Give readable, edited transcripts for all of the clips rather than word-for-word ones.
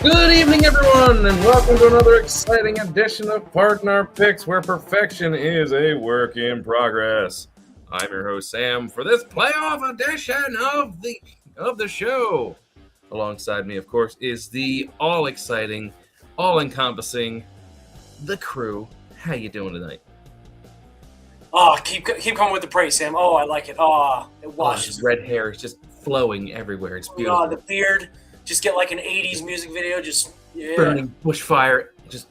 Good evening, everyone, and welcome to another exciting edition of Pardon Our Picks, where perfection is a work in progress. I'm your host, Sam, for this playoff edition of the show. Alongside me, of course, is the all-exciting, all-encompassing, the crew. How you doing tonight? Oh, keep coming with the praise, Sam. Oh, I like it. Oh, it washes. His red hair is just flowing everywhere. It's beautiful. Oh, the beard. Just get like an 80s music video. Just, yeah. Burning bushfire. Just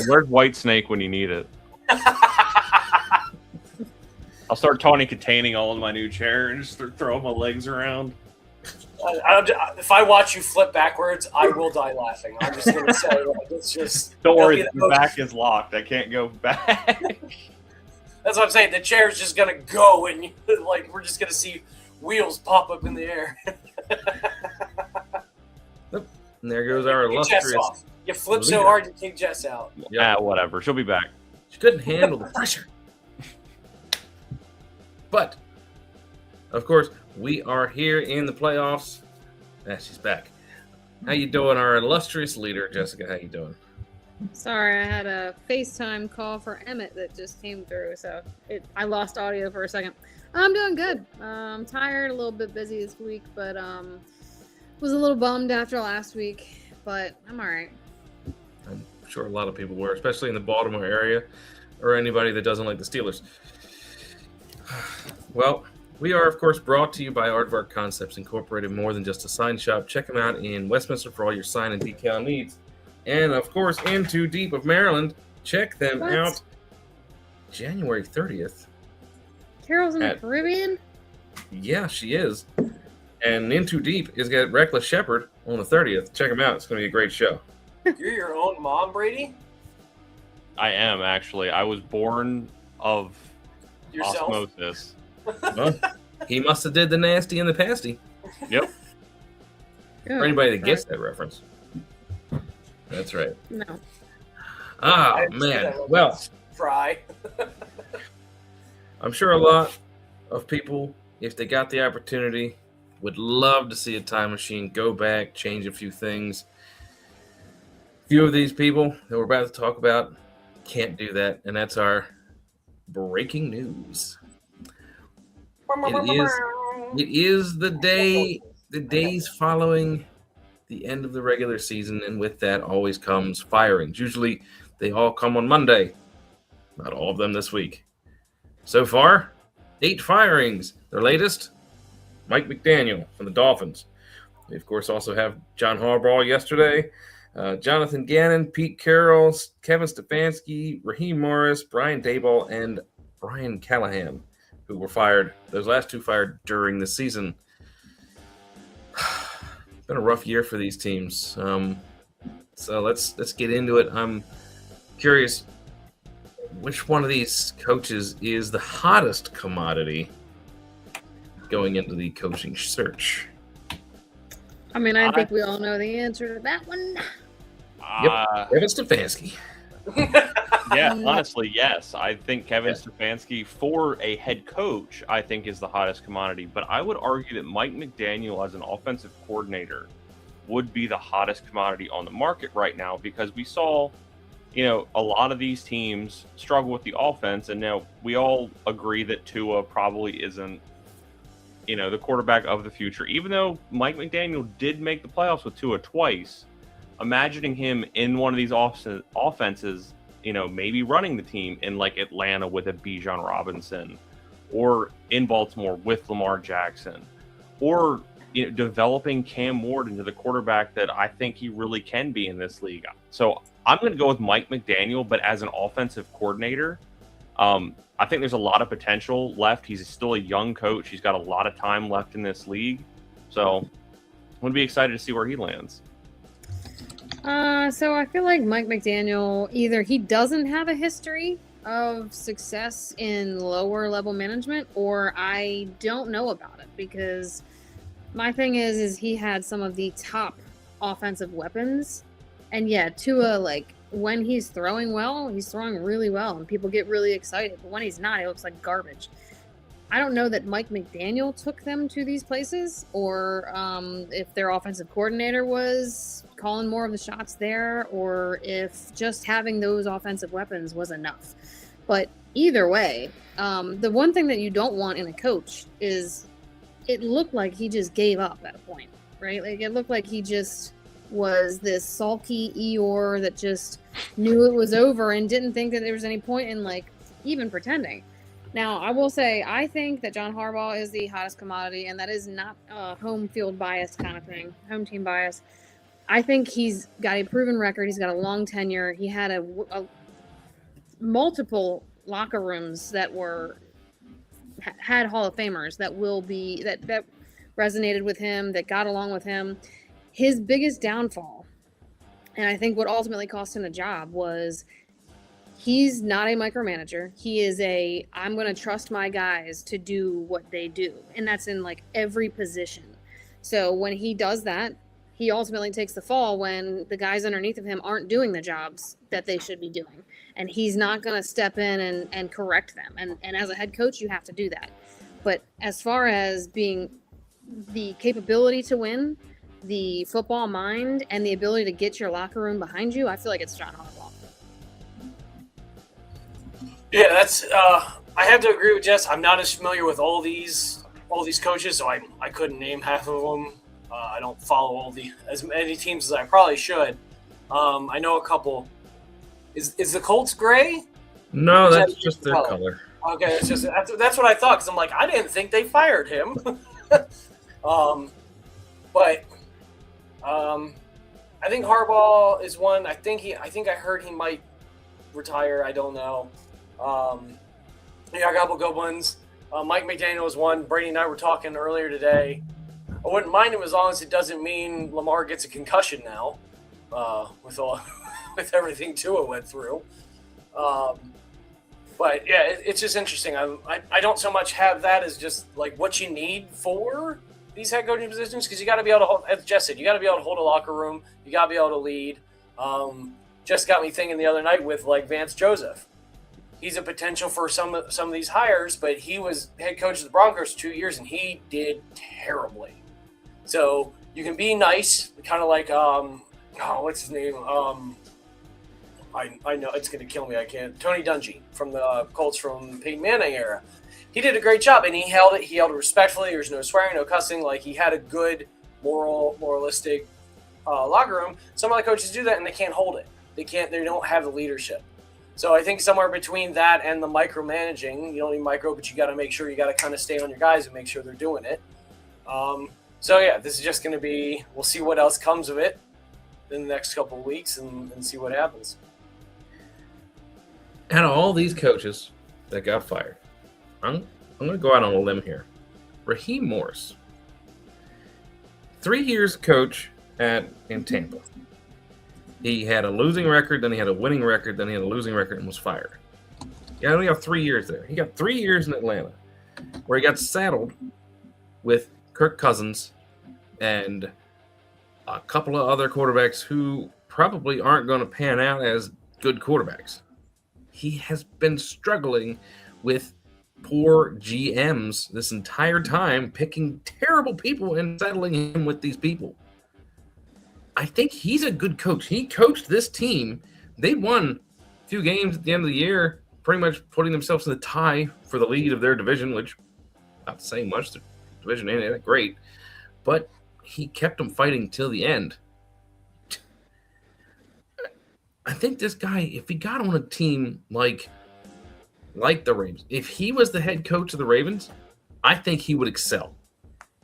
Where's White Snake when you need it? I'll start Tawny containing all in my new chair and just start throwing my legs around. If I watch you flip backwards, I will die laughing. I'm just going to say, it's just... Don't worry, the back is locked. I can't go back. That's what I'm saying. The chair's just going to go, and we're just going to see wheels pop up in the air. And there goes our illustrious... You flip so hard, you take Jess out. Yeah, whatever. She'll be back. She couldn't handle the pressure. But, of course, we are here in the playoffs. She's back. How you doing, our illustrious leader, Jessica? How you doing? Sorry, I had a FaceTime call for Emmett that just came through, so I lost audio for a second. I'm doing good. I'm tired, a little bit busy this week, but was a little bummed after last week, but I'm all right. I'm sure a lot of people were, especially in the Baltimore area, or anybody that doesn't like the Steelers. Well, we are, of course, brought to you by Aardvark Concepts, Incorporated, more than just a sign shop. Check them out in Westminster for all your sign and decal needs. And, of course, in Too Deep of Maryland, check them out January 30th. Carol's in the Caribbean? Yeah, she is. And In Too Deep is at Reckless Shepherd on the 30th. Check them out. It's going to be a great show. You're your own mom, Brady? I am, actually. I was born of Yourself? osmosis. Well, he must have did the nasty and the pasty. Yep. For anybody that gets that reference. That's right. No. Ah, man. Well, fry. I'm sure a lot of people, if they got the opportunity, would love to see a time machine, go back, change a few things. A few of these people that we're about to talk about can't do that, and that's our breaking news. It is the days following the end of the regular season, and with that always comes firings. Usually they all come on Monday. Not all of them this week. So far, 8 firings. Their latest, Mike McDaniel from the Dolphins. We, of course, also have John Harbaugh yesterday, Jonathan Gannon, Pete Carroll, Kevin Stefanski, Raheem Morris, Brian Daboll, and Brian Callahan, who were fired. Those last 2 fired during the season. It's been a rough year for these teams. So let's get into it. I'm curious, which one of these coaches is the hottest commodity going into the coaching search? I mean, I think we all know the answer to that one. Yep, Kevin Stefanski. Yeah, honestly, yes. I think Kevin Stefanski, for a head coach, I think is the hottest commodity. But I would argue that Mike McDaniel, as an offensive coordinator, would be the hottest commodity on the market right now, because we saw, a lot of these teams struggle with the offense, and now we all agree that Tua probably isn't, the quarterback of the future. Even though Mike McDaniel did make the playoffs with Tua twice, imagining him in one of these offenses, maybe running the team in like Atlanta with a Bijan Robinson, or in Baltimore with Lamar Jackson, or developing Cam Ward into the quarterback that I think he really can be in this league. So I'm going to go with Mike McDaniel, but as an offensive coordinator, I think there's a lot of potential left. He's still a young coach. He's got a lot of time left in this league. So I'm going to be excited to see where he lands. So I feel like Mike McDaniel, either he doesn't have a history of success in lower level management, or I don't know about it, because my thing is he had some of the top offensive weapons, and Tua, when he's throwing well, he's throwing really well, and people get really excited. But when he's not, it looks like garbage. I don't know that Mike McDaniel took them to these places, or if their offensive coordinator was calling more of the shots there, or if just having those offensive weapons was enough. But either way, the one thing that you don't want in a coach is it looked like he just gave up at a point, right? Like it looked like he just was this sulky Eeyore that just knew it was over and didn't think that there was any point in like even pretending. Now, I will say, I think that John Harbaugh is the hottest commodity, and that is not a home field bias kind of thing, home team bias. I think he's got a proven record. He's got a long tenure. He had a multiple locker rooms that had Hall of Famers that will be that resonated with him, that got along with him. His biggest downfall, and I think what ultimately cost him the job, was he's not a micromanager. He is I'm going to trust my guys to do what they do. And that's in like every position. So when he does that, he ultimately takes the fall when the guys underneath of him aren't doing the jobs that they should be doing. And he's not going to step in and correct them. And as a head coach, you have to do that. But as far as being the capability to win, the football mind, and the ability to get your locker room behind you, I feel like it's John Harbaugh. Yeah, that's. I have to agree with Jess. I'm not as familiar with all these coaches, so I couldn't name half of them. I don't follow as many teams as I probably should. I know a couple. Is the Colts gray? No, that's just their color. Okay, that's what I thought, because I'm like, I didn't think they fired him. But I think Harbaugh is one. I think I heard he might retire. I don't know. Yeah, I got a couple good ones. Mike McDaniel was one. Brady and I were talking earlier today. I wouldn't mind him as long as it doesn't mean Lamar gets a concussion now, with everything Tua went through. But yeah, it's just interesting. I don't so much have that as just like what you need for these head coaching positions, because you got to be able to hold, as Jess said, you got to be able to hold a locker room. You got to be able to lead. Just got me thinking the other night with like Vance Joseph. He's a potential for some of these hires, but he was head coach of the Broncos for 2 years, and he did terribly. So you can be nice, kind of like what's his name? I know it's going to kill me. I can't. Tony Dungy from the Colts from the Peyton Manning era. He did a great job, and he held it. He held it respectfully. There's no swearing, no cussing. Like, he had a good, moralistic locker room. Some other coaches do that, and they can't hold it. They don't have the leadership. So I think somewhere between that and the micromanaging, you don't need micro, but you got to make sure you got to kind of stay on your guys and make sure they're doing it. So yeah, this is just going to be, we'll see what else comes of it in the next couple of weeks and see what happens. Out of all these coaches that got fired, I'm going to go out on a limb here. Raheem Morris, 3 years coach in Tampa. He had a losing record, then he had a winning record, then he had a losing record and was fired. He only got 3 years there. He got 3 years in Atlanta, where he got saddled with Kirk Cousins and a couple of other quarterbacks who probably aren't going to pan out as good quarterbacks. He has been struggling with poor GMs this entire time, picking terrible people and settling him with these people. I think he's a good coach. He coached this team. They won a few games at the end of the year, pretty much putting themselves in the tie for the lead of their division, which not saying much. The division ain't that great, but he kept them fighting till the end. I think this guy, if he got on a team like the Ravens, if he was the head coach of the Ravens, I think he would excel.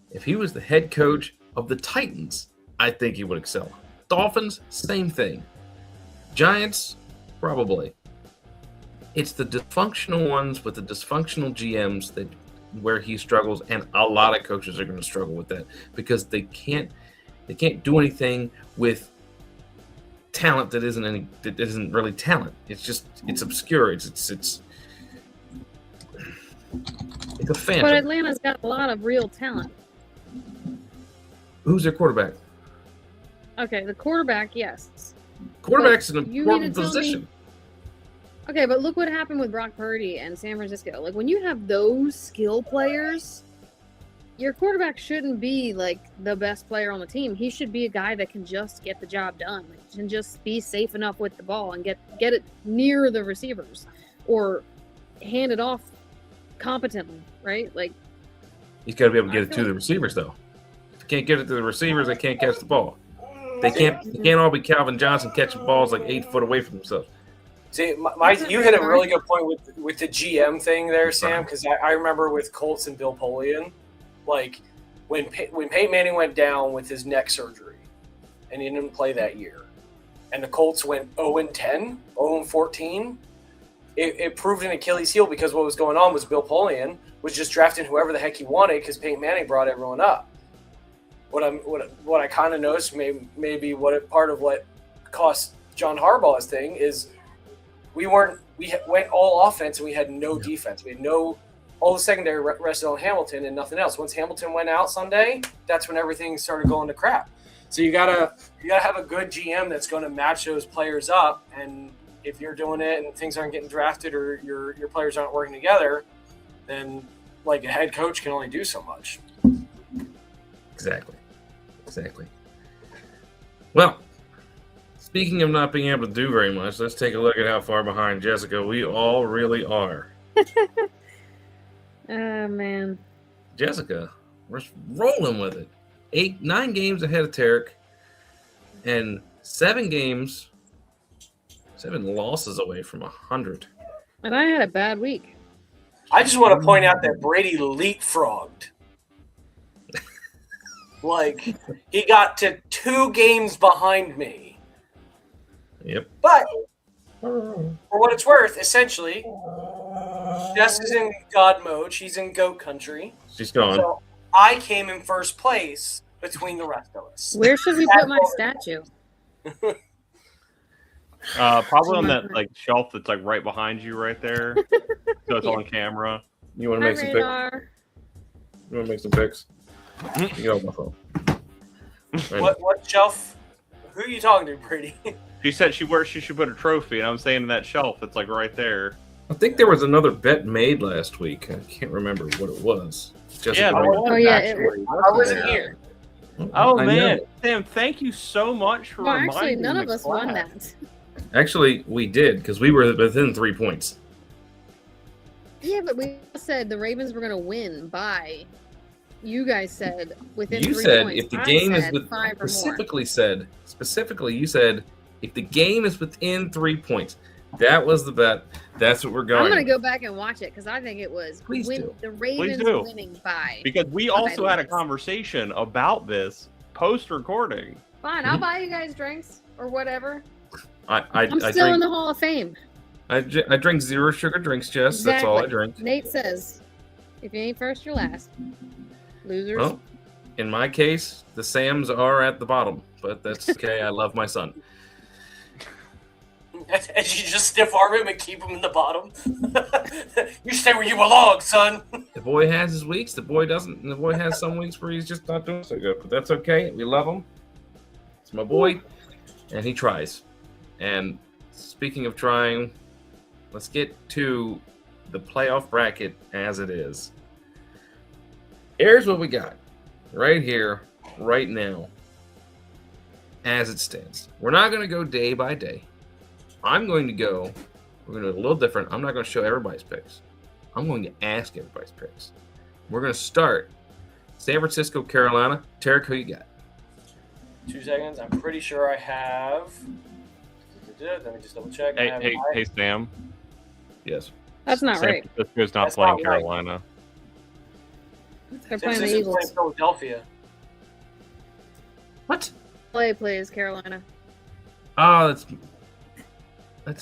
If he was the head coach of the Titans, I think he would excel. Dolphins, same thing. Giants, probably. It's the dysfunctional ones with the dysfunctional GMs where he struggles, and a lot of coaches are going to struggle with that because they can't do anything with talent that isn't really talent. It's obscure. It's a phantom. But Atlanta's got a lot of real talent. Who's their quarterback? Okay, the quarterback, yes. Quarterback's an important position. Okay, but look what happened with Brock Purdy and San Francisco. Like, when you have those skill players, your quarterback shouldn't be, like, the best player on the team. He should be a guy that can just get the job done. Like, can just be safe enough with the ball and get it near the receivers or hand it off competently, right? Like, He's got to be able to get it to the receivers, though. If he can't get it to the receivers, they can't catch the ball. They can't all be Calvin Johnson catching balls like 8 foot away from themselves. See, you hit a really good point with the GM thing there, Sam, because I remember with Colts and Bill Polian, like when Peyton Manning went down with his neck surgery and he didn't play that year, and the Colts went 0-10, 0-14, it proved an Achilles heel because what was going on was Bill Polian was just drafting whoever the heck he wanted because Peyton Manning brought everyone up. What I kind of noticed, maybe part of what cost John Harbaugh's thing is we went all offense and we had no defense. We had all the secondary rested on Hamilton and nothing else. Once Hamilton went out Sunday, that's when everything started going to crap. So you gotta have a good GM that's going to match those players up. And if you're doing it and things aren't getting drafted or your players aren't working together, then like a head coach can only do so much. Exactly. Well, speaking of not being able to do very much, let's take a look at how far behind Jessica we all really are. Oh, man. Jessica, we're rolling with it. 9 games ahead of Tarek, and 7 losses away from 100. And I had a bad week. I just want to point out that Brady leapfrogged. Like, he got to 2 games behind me. Yep. But, for what it's worth, essentially, Jess is in God mode. She's in goat country. She's gone. So, I came in first place between the rest of us. Where should we put my statue? Probably on that like shelf that's like right behind you, right there. So it's on camera. You want to make some picks? You want to make some picks? Get off my phone. What shelf? Who are you talking to, Brady? She said she should put a trophy, and I'm saying in that shelf that's like right there. I think there was another bet made last week. I can't remember what it was. Yeah, I wasn't here. Oh I man, know. Sam, thank you so much for Well, reminding actually, me. none of us won that. Actually, we did because we were within 3 points. Yeah, but we said the Ravens were going to win by. You guys said within 3 You points. said if the game is with 5 or more. specifically you said if the game is within 3 points. That was the bet. That's what we're going. I'm going to go back and watch it because I think it was the Ravens do. winning by. Because we also had a conversation about this post-recording. Fine, I'll buy you guys drinks or whatever. I'm I'm still in the Hall of Fame. I drink 0 sugar drinks, Jess. Exactly. That's all I drink. Nate says, if you ain't first, you're last. Losers. Well, in my case, the Sams are at the bottom, but that's okay. I love my son. And you just stiff arm him and keep him in the bottom. You stay where you belong, son. The boy has his weeks. The boy doesn't. And the boy has some weeks where he's just not doing so good. But that's okay. We love him. It's my boy, and he tries. And speaking of trying, let's get to the playoff bracket as it is. Here's what we got right here, right now, as it stands. We're not going to go day by day. We're going to do a little different. I'm not going to show everybody's picks. I'm going to ask everybody's picks. We're going to start San Francisco, Carolina. Tarek, who you got? 2 seconds. I'm pretty sure I have. Let me just double check. Hey, Sam. Yes. That's not San right. Francisco's not That's playing not right. Carolina. They're San playing the Francisco's Eagles. playing Philadelphia. What? LA plays Carolina. Oh, that's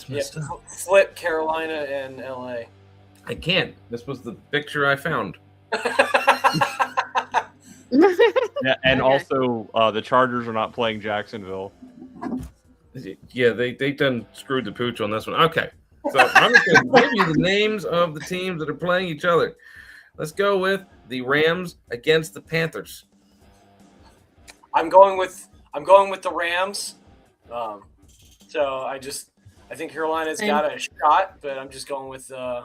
Yeah, messed up. flip Carolina and LA. I can't. This was the picture I found. Yeah, and Okay. also the Chargers are not playing Jacksonville. Yeah, they done screwed the pooch on this one. Okay. So I'm just going to give you the names of the teams that are playing each other. Let's go with the Rams against the Panthers. I'm going with the Rams. So I think Carolina's Same. got a shot, but I'm just going with I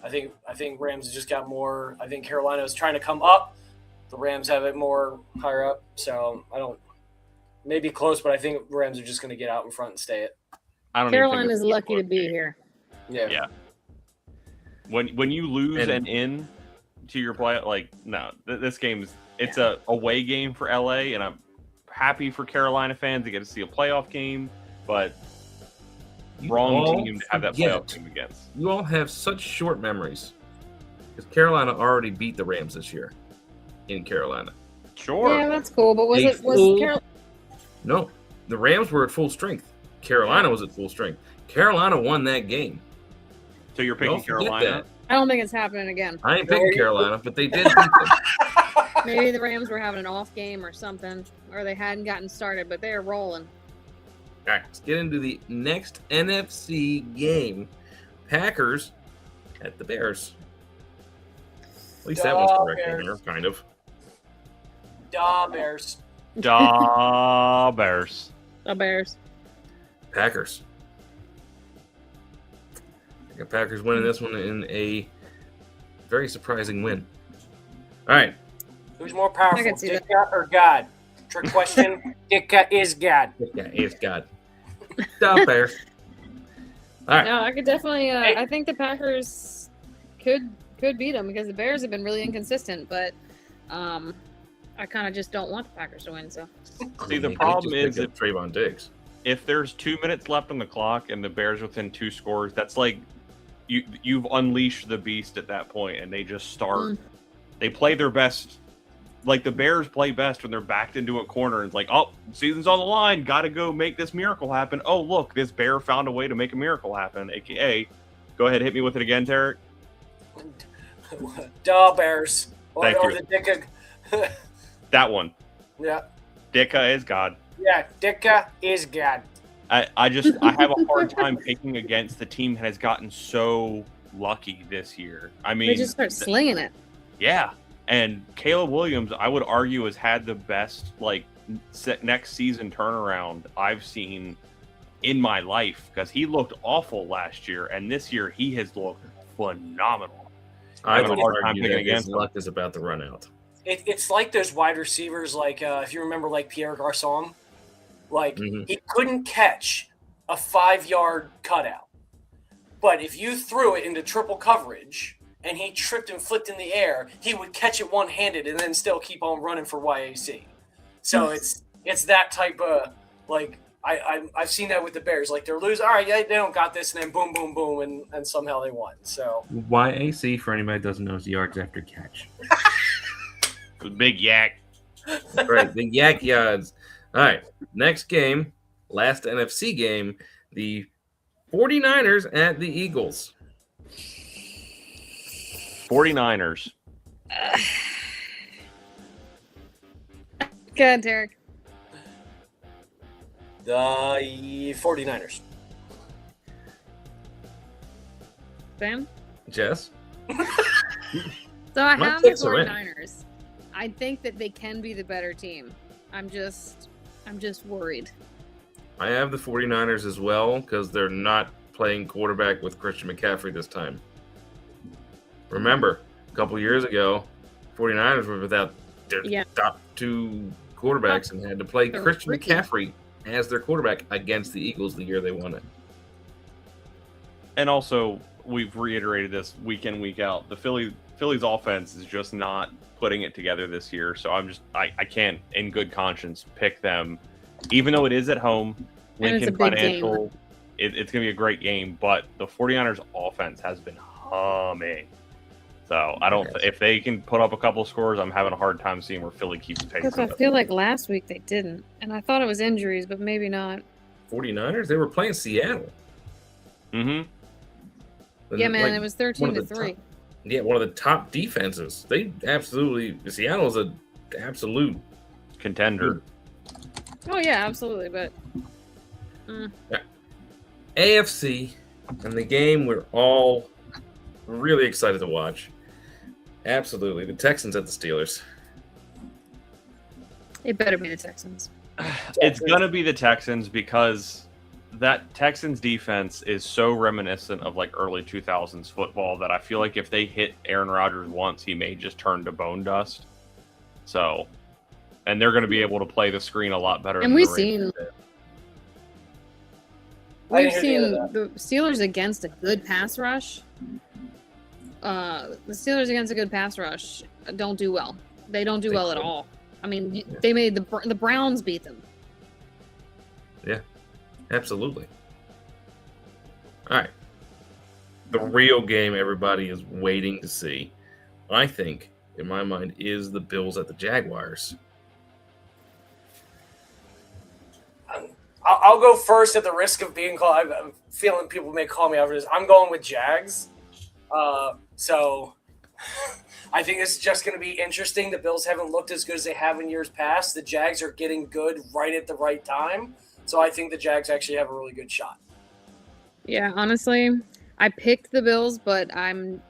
think Rams has just got more. I think Carolina is trying to come up. The Rams have it more higher up, so I don't. Maybe close, but I think Rams are just going to get out in front and stay it. I don't even think Carolina's it's gonna lucky to close be game. here. Yeah. When you lose an in to your play, like no, this game it's a away game for LA, and I'm happy for Carolina fans to get to see a playoff game, but wrong team to have that playoff game against. You all have such short memories because Carolina already beat the Rams this year in Carolina. Sure. Yeah, that's cool. But No, the Rams were at full strength. Carolina was at full strength. Carolina won that game. So you're picking Don't forget Carolina? that. I don't think it's happening again. I ain't picking Carolina, but they did beat them. Maybe the Rams were having an off game or something, or they hadn't gotten started, but they're rolling. All right, let's get into the next NFC game. Packers at the Bears. At least that was correct, Bears. kind of. Da Bears. Da Bears. The Bears. Packers. I got Packers winning this one in a very surprising win. All right. Who's more I powerful, can see that. Ditka or God? Trick question. Ditka is God. Yeah, it's God. Da Bears. All right. No, I could definitely. Hey. I think the Packers could beat them because the Bears have been really inconsistent, but I kind of just don't want the Packers to win. So See, the They problem just is picked up Trayvon Diggs. if there's 2 minutes left on the clock and the Bears within 2 scores, that's like you've unleashed the beast at that point, and they just start. They play their best. Like the Bears play best when they're backed into a corner and it's like, oh, season's on the line, gotta go make this miracle happen. Oh, look, this Bear found a way to make a miracle happen. AKA, go ahead, hit me with it again, Tarek. Da Bears. Thank or you. the Ditka. That one. Yeah. Dicka is God. Yeah. Ditka is God. I have a hard time picking against the team that has gotten so lucky this year. I mean, they just start slinging it. yeah. And Caleb Williams, I would argue, has had the best next season turnaround I've seen in my life because he looked awful last year, and this year he has looked phenomenal. I have a would hard time argue picking that his against him. luck is about to run out. It's like those wide receivers, like if you remember, like Pierre Garçon, like he couldn't catch a 5-yard cutout, but if you threw it into triple coverage and he tripped and flipped in the air, he would catch it one-handed and then still keep on running for YAC. So it's that type of like I've seen that with the Bears. Like they're losing, all right, yeah, they don't got this, and then boom, boom, boom, and somehow they won. So YAC, for anybody that doesn't know, is yards after catch. The big yak. Right, the yak yards. All right, next game, last NFC game, the 49ers at the Eagles. 49ers. Go ahead, Derek. the 49ers. Sam? Jess? So I My have the picks are in. 49ers. I think that they can be the better team. I'm just worried. I have the 49ers as well because they're not playing quarterback with Christian McCaffrey this time. Remember, a couple years ago, 49ers were without their top two quarterbacks and had to play Christian McCaffrey as their quarterback against the Eagles the year they won it. And also, we've reiterated this week in, week out. The Phillies offense is just not putting it together this year. So I can't, in good conscience, pick them. Even though it is at home, Lincoln Financial, it's going to be a great game. But the 49ers offense has been humming. So I don't. If they can put up a couple scores, I'm having a hard time seeing where Philly keeps pace. Because I feel like last week they didn't, and I thought it was injuries, but maybe not. 49ers? They were playing Seattle. Mm-hmm. Yeah, man, it was 13-3. Yeah, one of the top defenses. They absolutely. Seattle is an absolute contender. Oh yeah, absolutely. But AFC and the game we're all really excited to watch. Absolutely, the Texans at the Steelers. it better be the Texans. It's gonna be the Texans because that Texans defense is so reminiscent of like early 2000s football that I feel like if they hit Aaron Rodgers once, he may just turn to bone dust. So, and they're going to be able to play the screen a lot better. And than we've the Ravens did. seen the Steelers against a good pass rush. The Steelers against a good pass rush don't do well. They don't do well at all. I mean, they made the Browns beat them. Yeah, absolutely. All right. The real game everybody is waiting to see, I think, in my mind, is the Bills at the Jaguars. I'll go first at the risk of being called. I'm feeling people may call me after this. I'm going with Jags. So I think it's just going to be interesting. The Bills haven't looked as good as they have in years past. The Jags are getting good right at the right time. So I think the Jags actually have a really good shot. Yeah, honestly, I picked the Bills, but I'm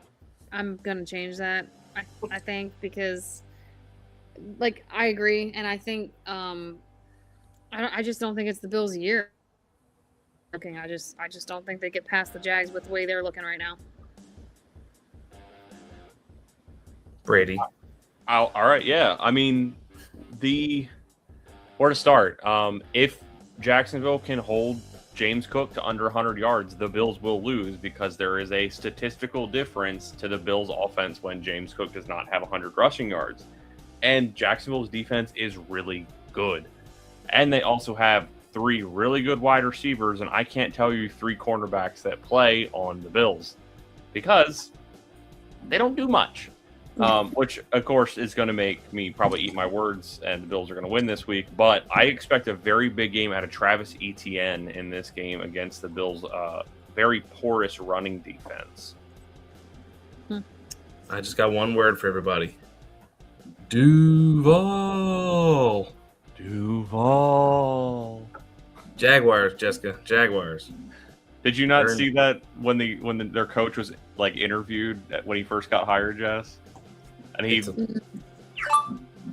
gonna change that. I think because, like, I agree, and I think I just don't think it's the Bills' year. I just don't think they get past the Jags with the way they're looking right now. Brady. All right, yeah. I mean, where to start? If Jacksonville can hold James Cook to under 100 yards, the Bills will lose because there is a statistical difference to the Bills' offense when James Cook does not have 100 rushing yards. And Jacksonville's defense is really good. And they also have 3 really good wide receivers, and I can't tell you 3 cornerbacks that play on the Bills because they don't do much. Which, of course, is going to make me probably eat my words, and the Bills are going to win this week. But I expect a very big game out of Travis Etienne in this game against the Bills' very porous running defense. I just got one word for everybody. Duval. Jaguars, Jessica. Jaguars. Did you not see that when their coach was like interviewed when he first got hired, Jess? And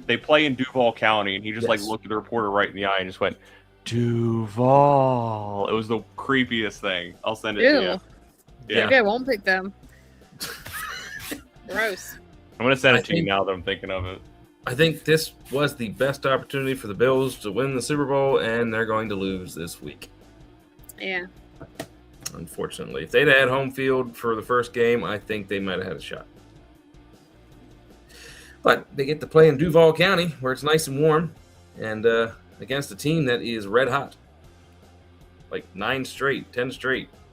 they play in Duval County, and he just like looked at the reporter right in the eye and just went, Duval. It was the creepiest thing. I'll send it to you. Yeah. Okay, I won't pick them. Gross. I'm going to send it to you now that I'm thinking of it. I think this was the best opportunity for the Bills to win the Super Bowl, and they're going to lose this week. Yeah. Unfortunately. If they'd had home field for the first game, I think they might have had a shot. But they get to play in Duval County, where it's nice and warm, and against a team that is red hot. Like 10 straight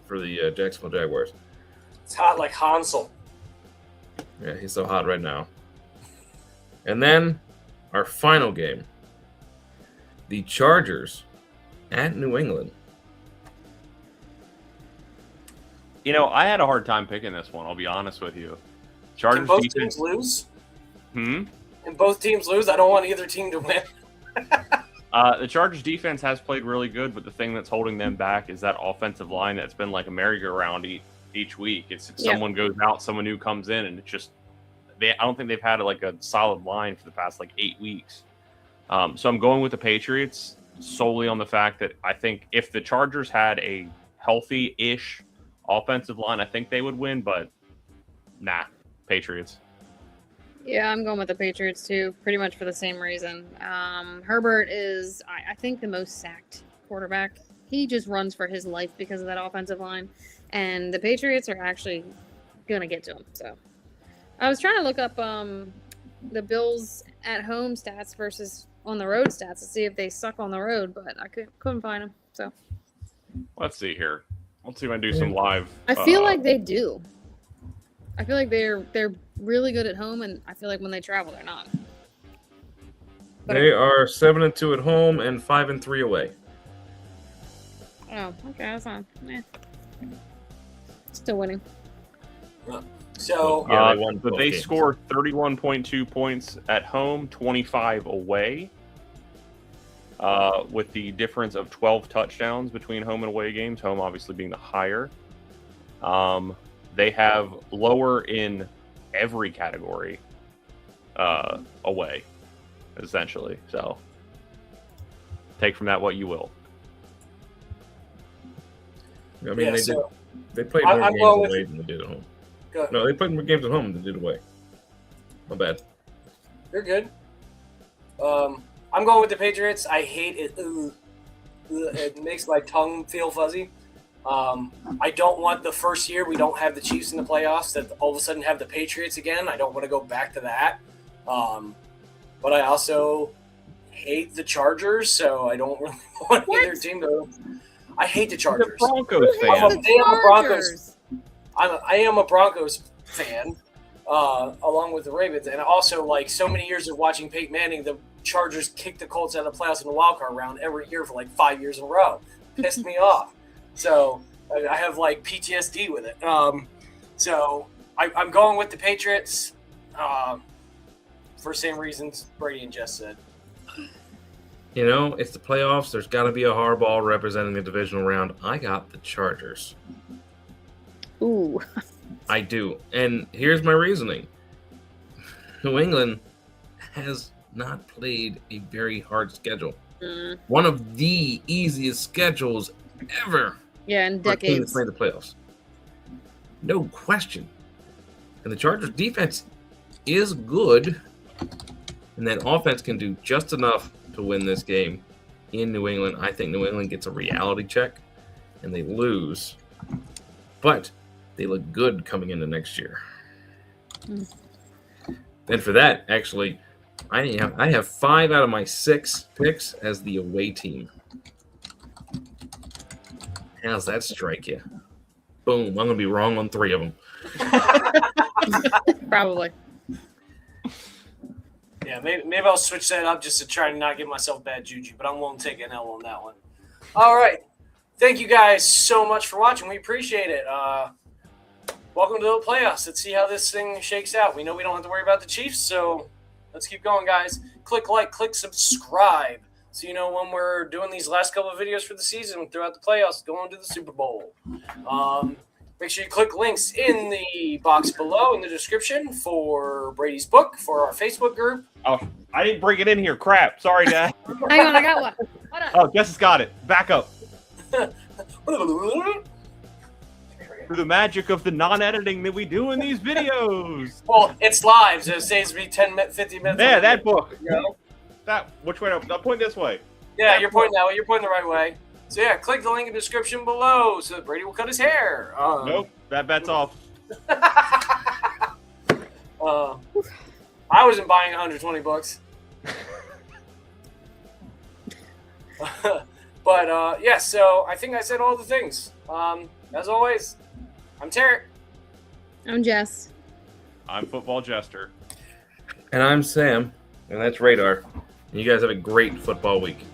for the Jacksonville Jaguars. It's hot like Hansel. Yeah, he's so hot right now. And then our final game, the Chargers at New England. You know, I had a hard time picking this one, I'll be honest with you. Chargers Can both teams lose? Hmm? Can both teams lose? I don't want either team to win. The Chargers defense has played really good, but the thing that's holding them back is that offensive line that's been like a merry-go-round each week. It's someone goes out, someone new comes in, and it's just I don't think they've had like a solid line for the past like 8 weeks. So I'm going with the Patriots solely on the fact that I think if the Chargers had a healthy-ish offensive line, I think they would win, but nah, Patriots. Yeah, I'm going with the Patriots too, pretty much for the same reason. Herbert is, I think, the most sacked quarterback. He just runs for his life because of that offensive line. And the Patriots are actually going to get to him. So I was trying to look up the Bills at home stats versus on the road stats to see if they suck on the road, but I couldn't find them. So let's see here. Let's see if I can do some live. I feel like they do. I feel like they're really good at home, and I feel like when they travel, they're not. But They are 7-2 at home and 5-3 away. Oh, okay, that's fine. Still winning. So Yeah, they won but both they games. scored 31.2 points at home, 25 away, with the difference of 12 touchdowns between home and away games, home obviously being the higher. They have lower in every category away, essentially. So take from that what you will. I mean, they played I'm more going games with- away than they did at home. Go ahead. No, they played more games at home than they did away. My bad. You're good. I'm going with the Patriots. I hate it. Ugh. It makes my tongue feel fuzzy. I don't want the first year we don't have the Chiefs in the playoffs that all of a sudden have the Patriots again. I don't want to go back to that. But I also hate the Chargers, so I don't really want either team to. I hate the He's a Chargers. Broncos I'm fan. a- I am a Broncos. I am a Broncos fan, along with the Ravens, and also like so many years of watching Peyton Manning, the Chargers kick the Colts out of the playoffs in the wild card round every year for like 5 years in a row. Pissed me off. So I have like PTSD with it. So I'm going with the Patriots for same reasons Brady and Jess said. You know, it's the playoffs. There's got to be a hardball representing the divisional round. I got the Chargers. Ooh. I do. And here's my reasoning. New England has not played a very hard schedule. One of the easiest schedules ever Yeah, in for a team to decades. play the playoffs. No question. And the Chargers defense is good. And that offense can do just enough to win this game in New England. I think New England gets a reality check and they lose. But they look good coming into next year. And for that, actually, I have 5 out of my 6 picks as the away team. How's that strike you? Boom. I'm going to be wrong on 3 of them. Probably. Yeah, maybe I'll switch that up just to try to not give myself bad juju, but I'm willing to take an L on that one. All right. Thank you guys so much for watching. We appreciate it. Welcome to the playoffs. Let's see how this thing shakes out. We know we don't have to worry about the Chiefs, so let's keep going, guys. Click like, click subscribe, so you know when we're doing these last couple of videos for the season throughout the playoffs, going to the Super Bowl. Make sure you click links in the box below in the description for Brady's book, for our Facebook group. Oh, I didn't bring it in here. Crap. Sorry, Dad. Hang on, I got one. Hold on. Oh, Jess has got it. Back up. Through the magic of the non-editing that we do in these videos. Well, it's live, so it saves me 50 minutes. Yeah, that book. You know? That. Which way? I'll point this way. Yeah, you're pointing that way. You're pointing the right way. So yeah, click the link in the description below so that Brady will cut his hair. Nope. That bet's off. I wasn't buying $120. But yeah, so I think I said all the things. As always, I'm Tarek. I'm Jess. I'm Football Jester. And I'm Sam. And that's Radar. And you guys have a great football week.